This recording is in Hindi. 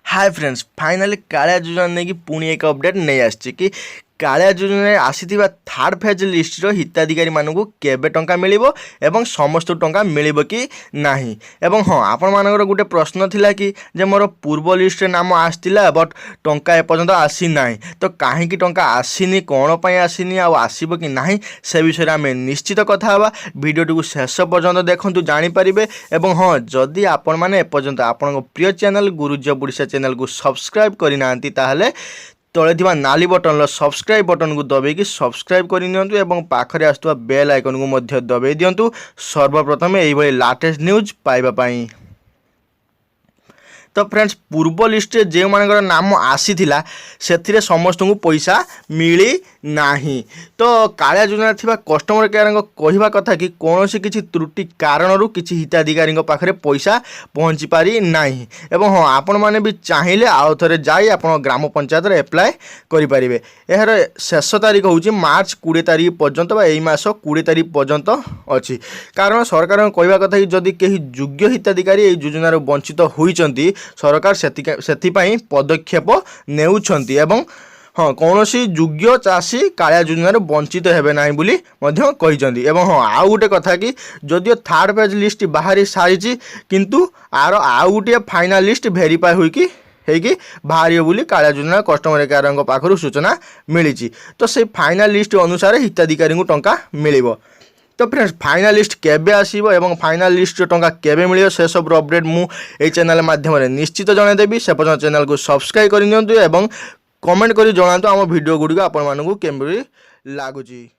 हाय फ्रेंड्स फाइनाली कालिया योजना नहीं कि पुणी एक अपडेट नहीं आसी कि कालिया योजना आसीथिबा थर्ड फेज लिस्ट रो हिताधिकारी मानकु केबे टंका मिलिबो एवं समस्त टंका मिलिबो कि नाही एवं हाँ आपण मानकर गोटे प्रश्न थिला कि जे मोर पूर्व लिस्ट रे नाम आस्तिला बट टंका एपर्यंत आसी नाही तो काहे कि टंका आसीनी कोन पय आसीनी आ आसीबो कि नाही से विषय आमे निश्चित कथा हवा वीडियो को शेष पर्यंत देखंतु जानि परिबे एवं हाँ जदि आपण माने एपर्यंत आपण प्रिय चैनल गुरुजी ओडिशा चैनल को सब्सक्राइब करि नांती ताहले तले थिबा नाली बटन सब्सक्राइब बटन को दबाई सब्सक्राइब करनियंतु एवं पाखरे आस्तुवा बेल आइकन को मध्य दबाई दियंतु सर्वप्रथम एई भली लेटेस्ट न्यूज पाइबा पई। तो फ्रेंड्स पूर्व लिस्ट जो मान नाम आसी से समस्त को पैसा मिली नाही। तो कालिया योजना थिबा कस्टमर केयर कहवा कथा कि कौन सी किसी त्रुटि कारण किसी हिताधिकारी पाखे पैसा पहुँची पारि नाही एवं हाँ आपण मैंने भी चाहिए आउ थे जाई आपण ग्राम पंचायत एप्लाय करें। यार शेष तारीख हूँ मार्च 20 तारीख पर्यंत यही मास 20 तारीख पर्यंत अच्छी कारण सरकार कहवा कथा कि जदि कहीं योग्य हिताधिकारी ये योजन वंचित होती सरकार से पदक्षेप नेउछंती एवं हाँ कौन सी योग्य चाषी कालिया योजन वंचित हेबे नाही बोली मध्य कहिसंती एवं हाँ आउ गोटे कथा कि जदियो थर्ड पेज लिस्ट बाहरी सारी किंतु आर आउ गोटे फाइनल लिस्ट भेरीफाई होइकी बाहर बोली कालिया योजना कस्टमर केयर पाखर सूचना मिली। तो से फाइनल लिस्ट अनुसार हिताधिकारी को टंका मिलिबो। तो फ्रेंड्स फाइनल लिस्ट केबे आसीबो एवं फाइनल लिस्ट टंका केबे मिलियो से सब अपडेट मु ए चैनल माध्यम निश्चित जनईदेवी से पर्यंत चैनल को सब्सक्राइब करनियंतु एवं कमेंट करी जणातु आम वीडियो गुडी आपण मानकु केमबरी लागुची।